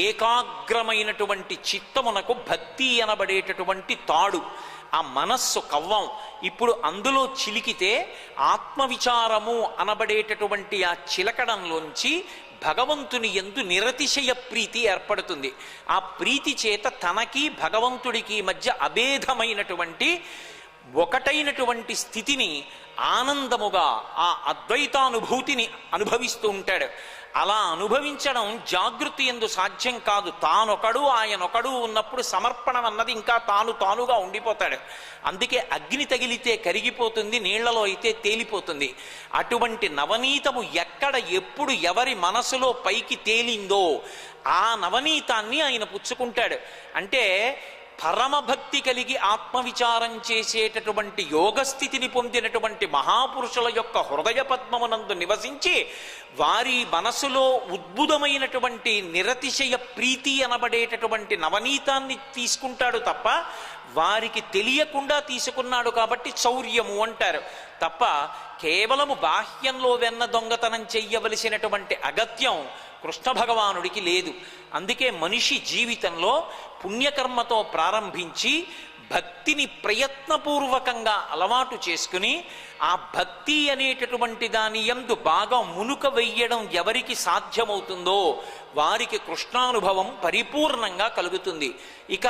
ఏకాగ్రమైనటువంటి చిత్తమునకు భక్తి అనబడేటటువంటి తాడు, ఆ మనస్సు కవ్వం. ఇప్పుడు అందులో చిలికితే ఆత్మవిచారము అనబడేటటువంటి ఆ చిలకడంలోంచి భగవంతుని యందు నిరతిశయ ప్రీతి ఏర్పడుతుంది. ఆ ప్రీతి చేత తనకి భగవంతుడికి మధ్య అభేదమైనటువంటి ఒకటైనటువంటి స్థితిని ఆనందముగా ఆ అద్వైతానుభూతిని అనుభవిస్తూ ఉంటాడు. అలా అనుభవించడం జాగృతి యందు సాధ్యం కాదు. తానొకడు ఆయనొకడు ఉన్నప్పుడు సమర్పణం అన్నది ఇంకా తానుగా ఉండిపోతాడు. అందుకే అగ్ని తగిలితే కరిగిపోతుంది, నీళ్లలో అయితే తేలిపోతుంది. అటువంటి నవనీతము ఎక్కడ ఎప్పుడు ఎవరి మనసులో పైకి తేలిందో ఆ నవనీతాన్ని ఆయన పుచ్చుకుంటాడు. అంటే పరమభక్తి కలిగి ఆత్మవిచారం చేసేటటువంటి యోగస్థితిని పొందినటువంటి మహాపురుషుల యొక్క హృదయ పద్మమునందు నివసించి వారి మనసులో ఉద్భుతమైనటువంటి నిరతిశయ ప్రీతి అనబడేటటువంటి నవనీతాన్ని తీసుకుంటాడు తప్ప వారికి తెలియకుండా తీసుకున్నాడు కాబట్టి చౌర్యము అంటారు తప్ప కేవలము బాహ్యంలో వెన్న దొంగతనం చెయ్యవలసినటువంటి అగత్యం కృష్ణ భగవానుడికి లేదు. అందుకే మనిషి జీవితంలో పుణ్యకర్మతో ప్రారంభించి భక్తిని ప్రయత్నపూర్వకంగా అలవాటు చేసుకుని ఆ భక్తి అనేటటువంటి దాని యందు బాగా మునుక వెయ్యడం ఎవరికి సాధ్యమవుతుందో వారికి కృష్ణానుభవం పరిపూర్ణంగా కలుగుతుంది. ఇక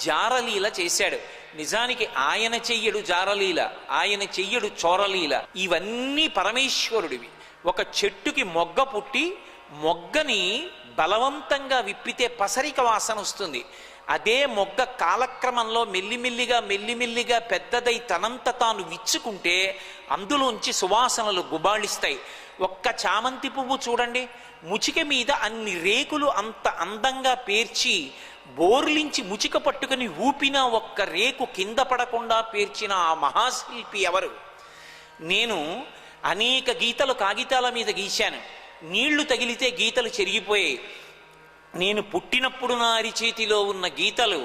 జారలీల చేశాడు. నిజానికి ఆయన చెయ్యడు జారలీల, ఆయన చెయ్యడు చోరలీల. ఇవన్నీ పరమేశ్వరుడివి. ఒక చెట్టుకి మొగ్గ పుట్టి మొగ్గని బలవంతంగా విప్పితే పసరిక వాసన వస్తుంది. అదే మొగ్గ కాలక్రమంలో మెల్లిమెల్లిగా పెద్దదై తనంత తాను విచ్చుకుంటే అందులోంచి సువాసనలు గుబాళిస్తాయి. ఒక్క చామంతి పువ్వు చూడండి, ముచిక మీద అన్ని రేకులు అంత అందంగా పేర్చి బోర్లించి ముచిక పట్టుకుని ఊపిన ఒక్క రేకు కింద పడకుండా పేర్చిన ఆ మహాశిల్పి ఎవరు? నేను అనేక గీతలు కాగితాల మీద గీశాను. నీళ్లు తగిలితే గీతలు చెరిగిపోయాయి. నేను పుట్టినప్పుడు నా అరిచేతిలో ఉన్న గీతలు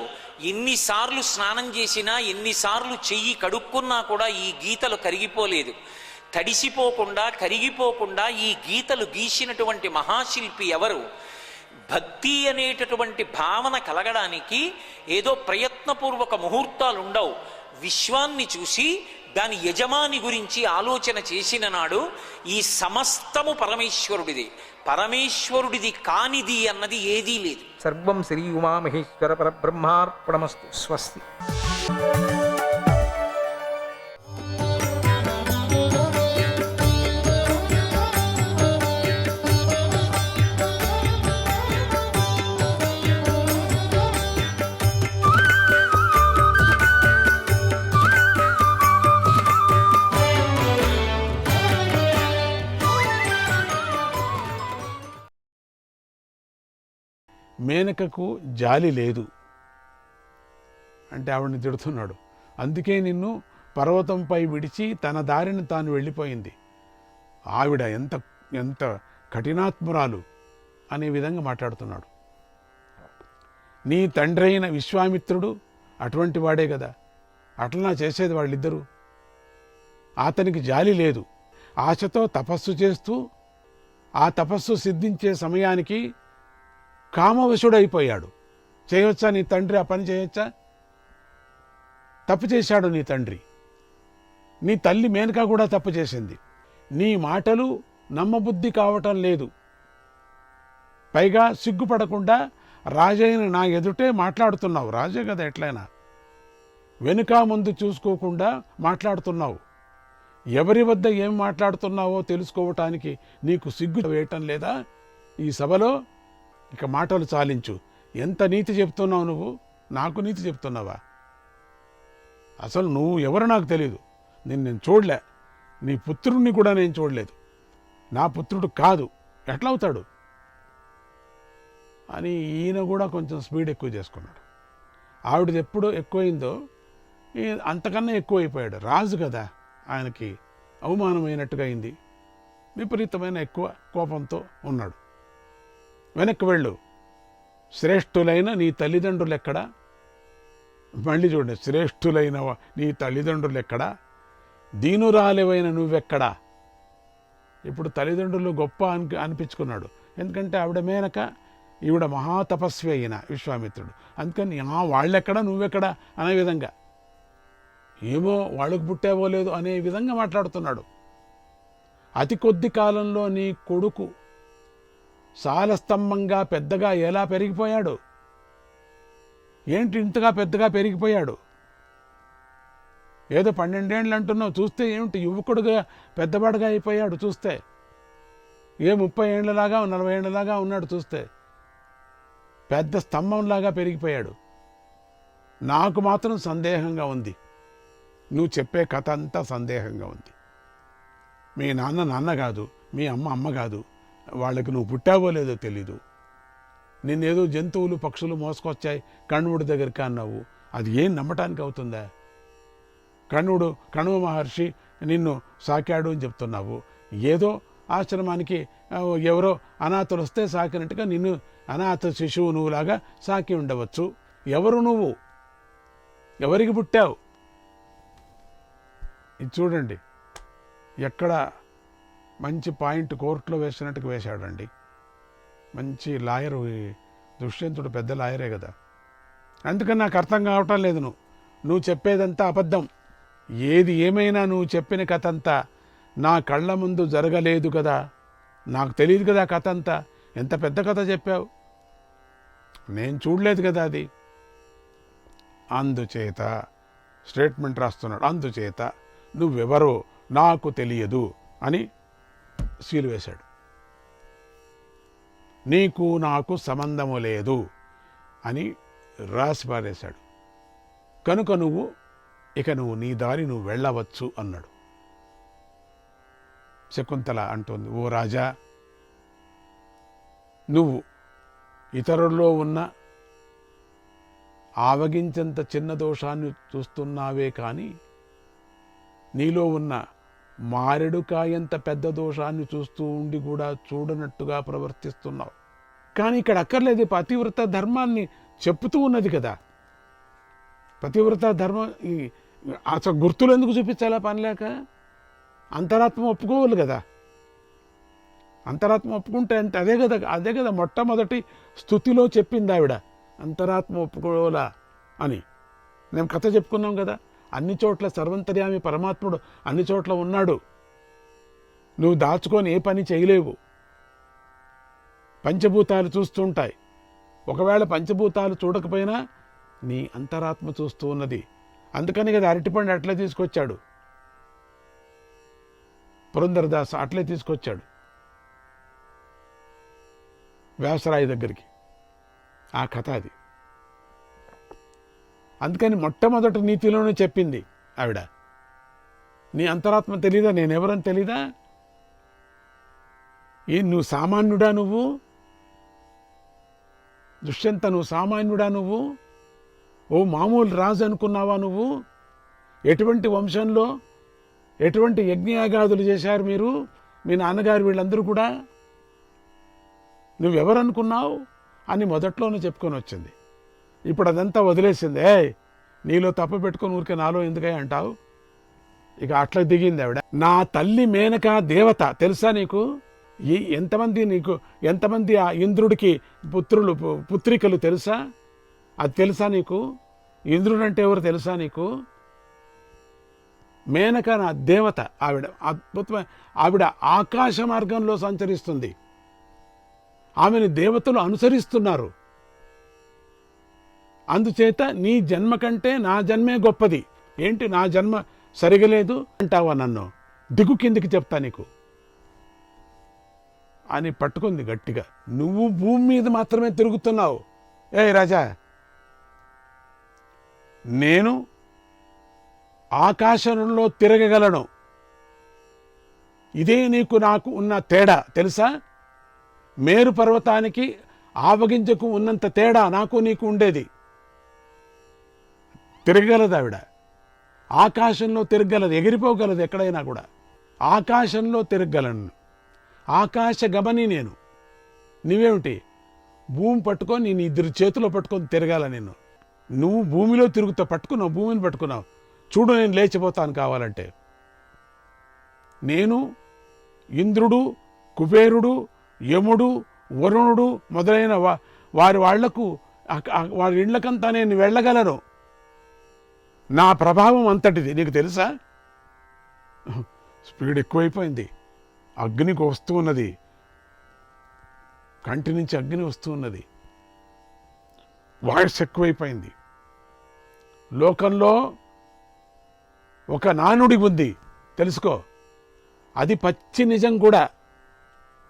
ఎన్నిసార్లు స్నానం చేసినా ఎన్నిసార్లు చెయ్యి కడుక్కున్నా కూడా ఈ గీతలు కరిగిపోలేదు. తడిసిపోకుండా కరిగిపోకుండా ఈ గీతలు గీసినటువంటి మహాశిల్పి ఎవరు? భక్తి అనేటటువంటి భావన కలగడానికి ఏదో ప్రయత్నపూర్వక ముహూర్తాలు ఉండవు. విశ్వాన్ని చూసి దాని యజమాని గురించి ఆలోచన చేసిన నాడు ఈ సమస్తము పరమేశ్వరుడిది. పరమేశ్వరుడిది కానిది అన్నది ఏదీ లేదు. సర్వం శ్రీ ఉమామహేశ్వర పరబ్రహ్మార్పణమస్తు. స్వస్తి. మేనకకు జాలి లేదు అంటే ఆవిడని తిడుతున్నాడు. అందుకే నిన్ను పర్వతంపై విడిచి తన దారిని తాను వెళ్ళిపోయింది. ఆవిడ ఎంత ఎంత కఠినాత్మురాలు అనే విధంగా మాట్లాడుతున్నాడు. నీ తండ్రి అయిన విశ్వామిత్రుడు అటువంటి వాడే కదా, అట్లా చేసేది వాళ్ళిద్దరూ. అతనికి జాలి లేదు. ఆశతో తపస్సు చేస్తూ ఆ తపస్సు సిద్ధించే సమయానికి కామవశుడైపోయాడు. చేయవచ్చా నీ తండ్రి ఆ పని చేయొచ్చా? తప్పు చేశాడు నీ తండ్రి. నీ తల్లి మేనక కూడా తప్పు చేసింది. నీ మాటలు నమ్మబుద్ధి కావటం లేదు. పైగా సిగ్గుపడకుండా రాజైన నా ఎదుటే మాట్లాడుతున్నావు. రాజే కదా ఎట్లయినా. వెనుక ముందు చూసుకోకుండా మాట్లాడుతున్నావు. ఎవరి వద్ద ఏం మాట్లాడుతున్నావో తెలుసుకోవటానికి నీకు సిగ్గు వేయటం లేదా ఈ సభలో? ఇక మాటలు చాలించు. ఎంత నీతి చెప్తున్నావు నువ్వు? నాకు నీతి చెప్తున్నావా? అసలు నువ్వు ఎవరో నాకు తెలీదు. నేను చూడలే. నీ పుత్రుడిని కూడా నేను చూడలేదు. నా పుత్రుడు కాదు, ఎట్లా అవుతాడు అని ఈయన కూడా కొంచెం స్పీడ్ ఎక్కువ చేసుకున్నాడు. ఆవిడది ఎప్పుడు ఎక్కువైందో అంతకన్నా ఎక్కువైపోయాడు. రాజు కదా, ఆయనకి అవమానమైనట్టుగా అయింది. విపరీతమైన ఎక్కువ కోపంతో ఉన్నాడు. వెనక్కి వెళ్ళు. శ్రేష్ఠులైన నీ తల్లిదండ్రులు ఎక్కడా? మళ్ళీ చూడండి, శ్రేష్ఠులైన నీ తల్లిదండ్రులు ఎక్కడా? దీనురాలివైన నువ్వెక్కడా? ఇప్పుడు తల్లిదండ్రులు గొప్ప అనిపించుకున్నాడు. ఎందుకంటే ఆవిడ మేనక, ఈవిడ మహాతపస్వి అయిన విశ్వామిత్రుడు. అందుకని వాళ్ళెక్కడా నువ్వెక్కడా అనే విధంగా, ఏమో వాళ్ళకు పుట్టావో లేదు అనే విధంగా మాట్లాడుతున్నాడు. అతి కొద్ది కాలంలో నీ కొడుకు సాలస్తంభంగా పెద్దగా ఎలా పెరిగిపోయాడు? ఏంటి ఇంతగా పెద్దగా పెరిగిపోయాడు? ఏదో 12 ఏళ్ళు అంటున్నావు, చూస్తే ఏమిటి యువకుడుగా పెద్దవాడుగా అయిపోయాడు. చూస్తే ఏ 30 ఏళ్ళలాగా 40 ఏళ్ళలాగా ఉన్నాడు. చూస్తే పెద్ద స్తంభంలాగా పెరిగిపోయాడు. నాకు మాత్రం సందేహంగా ఉంది. నువ్వు చెప్పే కథ అంతా సందేహంగా ఉంది. మీ నాన్న కాదు, మీ అమ్మ కాదు, వాళ్ళకి నువ్వు పుట్టావో లేదో తెలీదు. నిన్నేదో జంతువులు పక్షులు మోసుకొచ్చాయి కణువుడి దగ్గరికి అన్నావు. అది ఏం నమ్మటానికి అవుతుందా? కణువ మహర్షి నిన్ను సాకాడు అని చెప్తున్నావు. ఏదో ఆశ్రమానికి ఎవరో అనాథలు వస్తే సాకినట్టుగా నిన్ను అనాథ శిశువు నువ్వులాగా సాకి ఉండవచ్చు. ఎవరు నువ్వు? ఎవరికి పుట్టావు? ఇది చూడండి, ఎక్కడ మంచి పాయింట్ కోర్టులో వేసినట్టుగా వేశాడండి. మంచి లాయరు, దుష్యంతుడు పెద్ద లాయరే కదా. అందుకని నాకు అర్థం కావటం లేదు. నువ్వు చెప్పేదంతా అబద్ధం. ఏది ఏమైనా నువ్వు చెప్పిన కథ అంతా నా కళ్ళ ముందు జరగలేదు కదా, నాకు తెలియదు కదా కథ అంతా. ఎంత పెద్ద కథ చెప్పావు, నేను చూడలేదు కదా అది. అందుచేత స్టేట్మెంట్ రాస్తున్నాడు. అందుచేత నువ్వెవరో నాకు తెలియదు అని సీలు వేశాడు. నీకు నాకు సంబంధము లేదు అని రాసి పారేశాడు. కనుక నువ్వు నీ దారి నువ్వు వెళ్ళవచ్చు అన్నాడు. శకుంతల అంటోంది, ఓ రాజా, నువ్వు ఇతరుల్లో ఉన్న ఆవగించంత చిన్న దోషాన్ని చూస్తున్నావే కానీ నీలో ఉన్న మారెడుకాయంత పెద్ద దోషాన్ని చూస్తూ ఉండి కూడా చూడనట్టుగా ప్రవర్తిస్తున్నావు. కానీ ఇక్కడ అక్కర్లేదు, పతివ్రత ధర్మాన్ని చెప్తూ ఉన్నది కదా. పతివ్రత ధర్మం అసలు గుర్తులు ఎందుకు చూపించాలా పనిలేక? అంతరాత్మ ఒప్పుకోవాలి కదా. అంతరాత్మ ఒప్పుకుంటే అంటే అదే కదా మొట్టమొదటి స్తుతిలో చెప్పింది ఆవిడ, అంతరాత్మ ఒప్పుకోవాలా అని. మేము కథ చెప్పుకున్నాం కదా, అన్ని చోట్ల సర్వంతర్యామి పరమాత్ముడు అన్ని చోట్ల ఉన్నాడు. నువ్వు దాచుకొని ఏ పని చేయలేవు. పంచభూతాలు చూస్తుంటాయి. ఒకవేళ పంచభూతాలు చూడకపోయినా నీ అంతరాత్మ చూస్తూ ఉన్నది. అందుకని కదా అరటిపండు అట్లే తీసుకొచ్చాడు పురంధరదాస్, అట్లే తీసుకొచ్చాడు వ్యాసరాయి దగ్గరికి. ఆ కథ అది. అందుకని మొట్టమొదటి నీతిలోనే చెప్పింది ఆవిడ, నీ అంతరాత్మ తెలీదా, నేనెవరని తెలీదా? నువ్వు సామాన్యుడా? నువ్వు దుష్యంత, నువ్వు సామాన్యుడా? నువ్వు ఓ మామూలు రాజు అనుకున్నావా నువ్వు? ఎటువంటి వంశంలో ఎటువంటి యజ్ఞయాగాదులు చేశారు మీరు, మీ నాన్నగారు వీళ్ళందరూ కూడా? నువ్వెవరనుకున్నావు అని మొదట్లోనే చెప్పుకొని వచ్చింది. ఇప్పుడు అదంతా వదిలేసింది. నీలో తప్పు పెట్టుకొని ఊరికే నాలో ఎందుకై అంటావు? ఇక అట్లా దిగింది ఆవిడ. నా తల్లి మేనక దేవత తెలుసా నీకు? ఎంతమంది ఆ ఇంద్రుడికి పుత్రికలు తెలుసా? అది తెలుసా నీకు? ఇంద్రుడు అంటే ఎవరు తెలుసా నీకు? మేనక నా దేవత. ఆవిడ అద్భుతమైన, ఆవిడ ఆకాశ మార్గంలో సంచరిస్తుంది. ఆమెను దేవతలు అనుసరిస్తున్నారు. అందుచేత నీ జన్మ కంటే నా జన్మే గొప్పది. ఏంటి నా జన్మ సరిగలేదు అంటావా? నన్ను దిగు కిందికి చెప్తా నీకు అని పట్టుకుంది గట్టిగా. నువ్వు భూమి మీద మాత్రమే తిరుగుతున్నావు. రాజా, నేను ఆకాశంలో తిరగగలను. ఇదే నీకు నాకు ఉన్న తేడా తెలుసా? మేరు పర్వతానికి ఆవగింజకు ఉన్నంత తేడా నాకు నీకు ఉండేది. తిరగలదు ఆవిడ. ఆకాశంలో తిరగలదు, ఎగిరిపోగలదు ఎక్కడైనా కూడా. ఆకాశంలో తిరగలను. ఆకాశ గమని నేను. నువ్వేమిటి భూమి పట్టుకొని నేను ఇద్దరు చేతిలో పట్టుకొని తిరగాల నేను? నువ్వు భూమిలో తిరుగుతావు, పట్టుకున్నావు, భూమిని పట్టుకున్నావు. చూడు, నేను లేచిపోతాను కావాలంటే. నేను ఇంద్రుడు, కుబేరుడు, యముడు, వరుణుడు మొదలైన వారి ఇళ్లకంతా నేను వెళ్ళగలను. నా ప్రభావం అంతటిది. నీకు తెలుసా? స్పీడ్ ఎక్కువైపోయింది. అగ్నికి వస్తూ ఉన్నది, కంటి నుంచి అగ్ని వస్తూ ఉన్నది. వాయిస్ ఎక్కువైపోయింది. లోకంలో ఒక నానుడి ఉంది, తెలుసుకో. అది పచ్చి నిజం కూడా.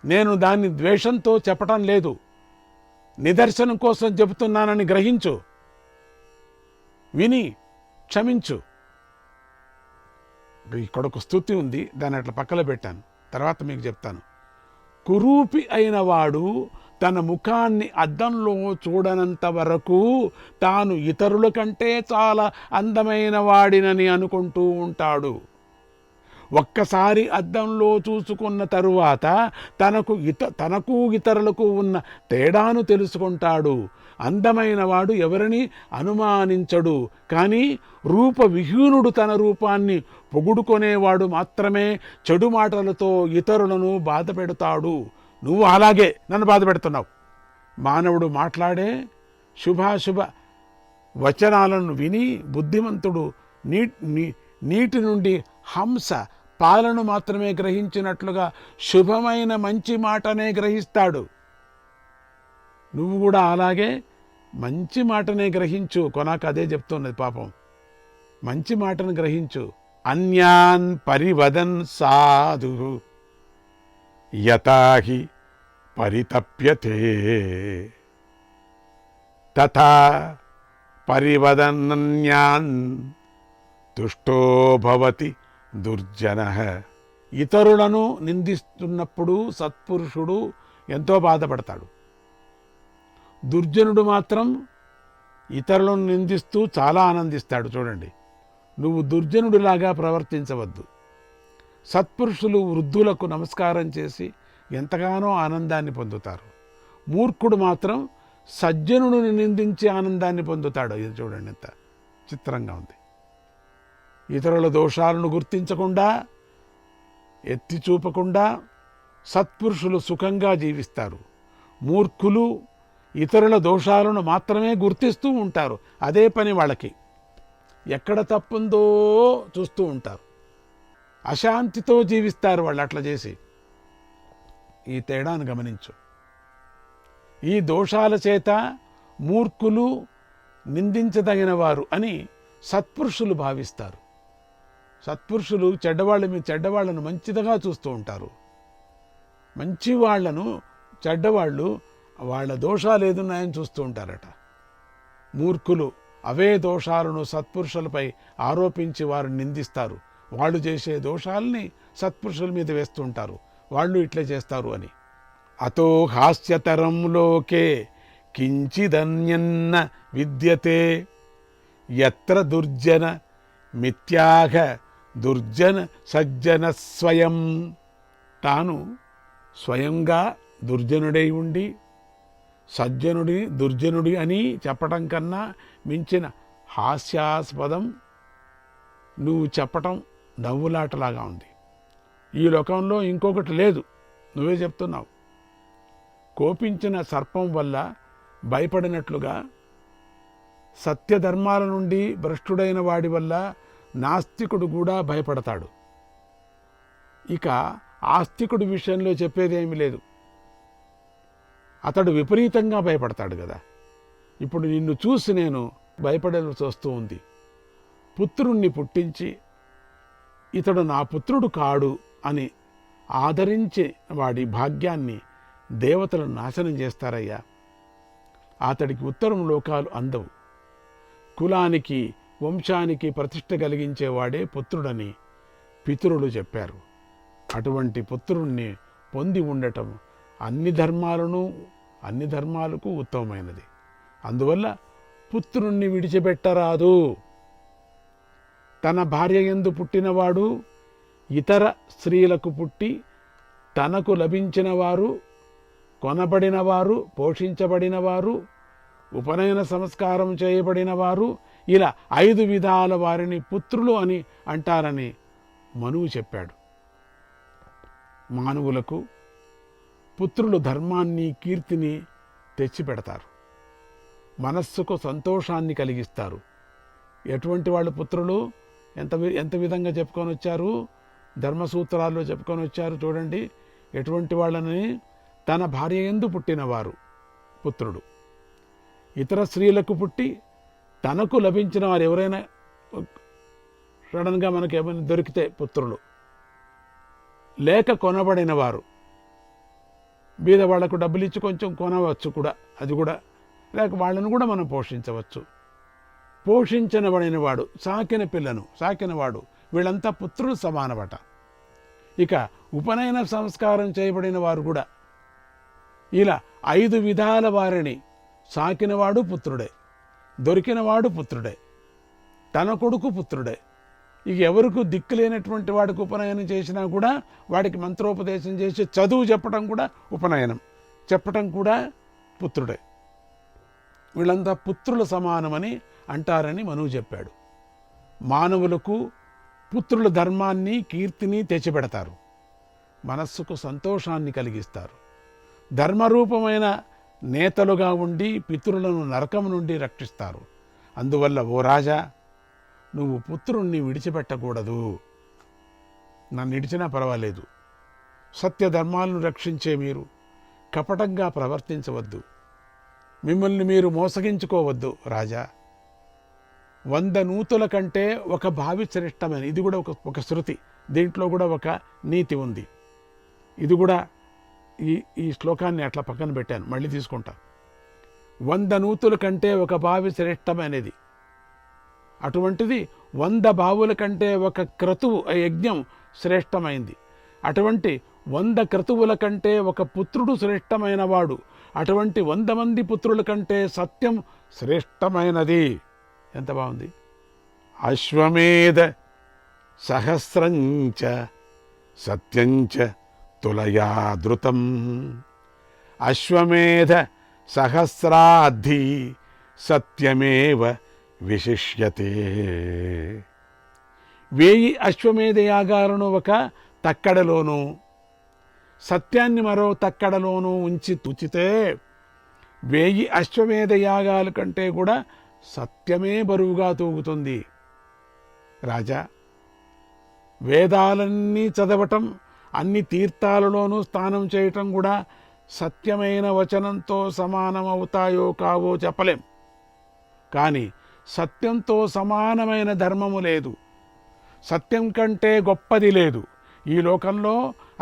నేను దాన్ని ద్వేషంతో చెప్పటం లేదు, నిదర్శనం కోసం చెబుతున్నానని గ్రహించు, విని క్షమించు. ఇక్కడ ఒక స్తుతి ఉంది, దాన్ని అట్లా పక్కన పెట్టాను, తర్వాత మీకు చెప్తాను. కురూపి అయిన వాడు తన ముఖాన్ని అద్దంలో చూడనంత వరకు తాను ఇతరుల కంటే చాలా అందమైన వాడినని అనుకుంటూ ఉంటాడు. ఒక్కసారి అద్దంలో చూసుకున్న తరువాత తనకు ఇతరులకు ఉన్న తేడాను తెలుసుకుంటాడు. అందమైన వాడు ఎవరిని అనుమానించడు. కానీ రూపవిహీనుడు తన రూపాన్ని పొగుడుకొనేవాడు మాత్రమే చెడు మాటలతో ఇతరులను బాధ పెడతాడు. నువ్వు అలాగే నన్ను బాధ పెడుతున్నావు. మానవుడు మాట్లాడే శుభాశుభ వచనాలను విని బుద్ధిమంతుడు నీటి నుండి హంస పాలను మాత్రమే గ్రహించినట్లుగా శుభమైన మంచి మాటనే గ్రహిస్తాడు. నువ్వు కూడా అలాగే మంచి మాటనే గ్రహించు. కొనాక అదే చెప్తున్నది పాపం. మంచి మాటను గ్రహించు. అన్యాన్ పరివదన్ సాధు యతాహి పరితప్యతే తథా పరివదన్యాన్ తుష్టో భవతి దుర్జనః. ఇతరులను నిందిస్తున్నప్పుడు సత్పురుషుడు ఎంతో బాధపడతాడు. దుర్జనుడు మాత్రం ఇతరులను నిందిస్తూ చాలా ఆనందిస్తాడు. చూడండి, నువ్వు దుర్జనుడిలాగా ప్రవర్తించవద్దు. సత్పురుషులు వృద్ధులకు నమస్కారం చేసి ఎంతగానో ఆనందాన్ని పొందుతారు. మూర్ఖుడు మాత్రం సజ్జనుడిని నిందించి ఆనందాన్ని పొందుతాడు. ఇది చూడండి ఎంత చిత్రంగా ఉంది. ఇతరుల దోషాలను గుర్తించకుండా, ఎత్తి చూపకుండా సత్పురుషులు సుఖంగా జీవిస్తారు. మూర్ఖులు ఇతరుల దోషాలను మాత్రమే గుర్తిస్తూ ఉంటారు. అదే పని వాళ్ళకి. ఎక్కడ తప్పుందో చూస్తూ ఉంటారు. అశాంతితో జీవిస్తారు వాళ్ళు అట్లా చేసి. ఈ తేడాను గమనించు. ఈ దోషాల చేత మూర్ఖులు నిందించదగిన వారు అని సత్పురుషులు భావిస్తారు. సత్పురుషులు చెడ్డవాళ్లను మంచిదిగా చూస్తూ ఉంటారు. మంచి వాళ్లను చెడ్డవాళ్ళు వాళ్ళ దోషాలు ఏదున్నాయని చూస్తూ ఉంటారట. మూర్ఖులు అవే దోషాలను సత్పురుషులపై ఆరోపించి వారిని నిందిస్తారు. వాళ్ళు చేసే దోషాలని సత్పురుషుల మీద వేస్తుంటారు. వాళ్ళు ఇట్లే చేస్తారు అని. అతో హాస్యతరం లోకే కించిదన్యన్న విద్యతే యత్ర దుర్జన మిథ్యాహ దుర్జన సజ్జన స్వయం. తాను స్వయంగా దుర్జనుడై ఉండి దుర్జనుడి అని చెప్పటం కన్నా మించిన హాస్యాస్పదం నువ్వు చెప్పటం నవ్వులాటలాగా ఉంది. ఈ లోకంలో ఇంకొకటి లేదు. నువ్వే చెప్తున్నావు. కోపించిన సర్పం వల్ల భయపడినట్లుగా సత్యధర్మాల నుండి భ్రష్టుడైన వాడి వల్ల నాస్తికుడు కూడా భయపడతాడు. ఇక ఆస్తికుడి విషయంలో చెప్పేదేమీ లేదు. అతడు విపరీతంగా భయపడతాడు కదా. ఇప్పుడు నిన్ను చూసి నేను భయపడాల్సి వస్తూ ఉంది. పుత్రుణ్ణి పుట్టించి ఇతడు నా పుత్రుడు కాడు అని ఆదరించి వాడి భాగ్యాన్ని దేవతలు నాశనం చేస్తారయ్యా. అతడికి ఉత్తరం లోకాలు అందవు. కులానికి వంశానికి ప్రతిష్ఠ కలిగించేవాడే పుత్రుడని పితరులు చెప్పారు. అటువంటి పుత్రుణ్ణి పొంది ఉండటం అన్ని ధర్మాలకు ఉత్తమమైనది. అందువల్ల పుత్రుణ్ణి విడిచిపెట్టరాదు. తన భార్య యందు పుట్టినవాడు ఇతర స్త్రీలకు పుట్టి తనకు లభించిన వారు, కొనబడిన వారు, పోషించబడిన వారు, ఉపనయన సంస్కారం చేయబడిన వారు, ఇలా 5 విధాల వారిని పుత్రులు అని అంటారని మనువు చెప్పాడు. మానవులకు పుత్రులు ధర్మాన్ని, కీర్తిని తెచ్చిపెడతారు. మనస్సుకు సంతోషాన్ని కలిగిస్తారు. ఎటువంటి వాళ్ళు పుత్రులు ఎంత విధంగా చెప్పుకొని వచ్చారు, ధర్మసూత్రాల్లో చెప్పుకొని వచ్చారు. చూడండి, ఎటువంటి వాళ్ళని తన భార్య యందు పుట్టినవారు పుత్రుడు, ఇతర స్త్రీలకు పుట్టి తనకు లభించిన వారు, ఎవరైనా సడన్గా మనకు ఏమైనా దొరికితే పుత్రులు, లేక కొనబడిన వారు, బీద వాళ్లకు డబ్బులు ఇచ్చి కొంచెం కొనవచ్చు కూడా, అది కూడా, లేక వాళ్ళను కూడా మనం పోషించవచ్చు. పోషించబడిన వాడు, సాకిన పిల్లను సాకినవాడు, వీళ్ళంతా పుత్రులు సమానమట. ఇక ఉపనయన సంస్కారం చేయబడిన వారు కూడా ఇలా 5 విధాల వారిని సాకినవాడు పుత్రుడే, దొరికినవాడు పుత్రుడే, తన కొడుకు పుత్రుడే. ఇక ఎవరికి దిక్కు లేనటువంటి వాడికి ఉపనయనం చేసినా కూడా వాడికి మంత్రోపదేశం చేసి చదువు చెప్పడం కూడా ఉపనయనం చెప్పటం కూడా పుత్రుడే. వీళ్ళంతా పుత్రుల సమానమని అంటారని మనువు చెప్పాడు. మానవులకు పుత్రుల ధర్మాన్ని కీర్తిని తెచ్చిపెడతారు, మనస్సుకు సంతోషాన్ని కలిగిస్తారు. ధర్మరూపమైన నేతలుగా ఉండి పితరులను నరకం నుండి రక్షిస్తారు. అందువల్ల ఓ రాజా, నువ్వు పుత్రుణ్ణి విడిచిపెట్టకూడదు. నన్ను ఇడిచినా పర్వాలేదు. సత్యధర్మాలను రక్షించే మీరు కపటంగా ప్రవర్తించవద్దు, మిమ్మల్ని మీరు మోసగించుకోవద్దు రాజా. 100 నూతుల కంటే ఒక బావి శ్రేష్టమని, ఇది కూడా ఒక శృతి, దీంట్లో కూడా ఒక నీతి ఉంది. ఇది కూడా ఈ శ్లోకాన్ని అట్లా పక్కన పెట్టాను, మళ్ళీ తీసుకుంటా. 100 నూతుల కంటే ఒక బావి శ్రేష్టమనేది, అటువంటిది 100 బావుల కంటే ఒక క్రతువు యజ్ఞం శ్రేష్టమైంది. అటువంటి 100 క్రతువుల కంటే ఒక పుత్రుడు శ్రేష్టమైన వాడు. అటువంటి 100 మంది పుత్రుల కంటే సత్యం శ్రేష్టమైనది. ఎంత బాగుంది. అశ్వమేధ సహస్రంచ సత్యంచ తులయా ధృతం, అశ్వమేధ సహస్రాద్ధి సత్యమేవ విశిష్యతే. 1000 అశ్వమేధ యాగాలను ఒక తక్కడలోనూ సత్యాన్ని మరో తక్కడలోనూ ఉంచి తుచితే 1000 అశ్వమేధ యాగాల కంటే కూడా సత్యమే బరువుగా తూగుతుంది. రాజా, వేదాలన్నీ చదవటం, అన్ని తీర్థాలలోనూ స్నానం చేయటం కూడా సత్యమైన వచనంతో సమానమవుతాయో కావో చెప్పలేం. కానీ సత్యంతో సమానమైన ధర్మము లేదు, సత్యం కంటే గొప్పది లేదు. ఈ లోకంలో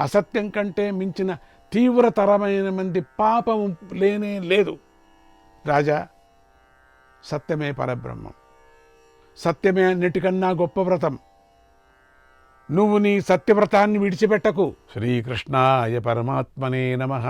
అసత్యం కంటే మించిన తీవ్రతరమైన మంది పాపము లేనే లేదు. రాజా, సత్యమే పరబ్రహ్మం, సత్యమే అన్నిటికన్నా గొప్ప వ్రతం. నువ్వు నీ సత్యవ్రతాన్ని విడిచిపెట్టకు. శ్రీకృష్ణాయ పరమాత్మనే నమః.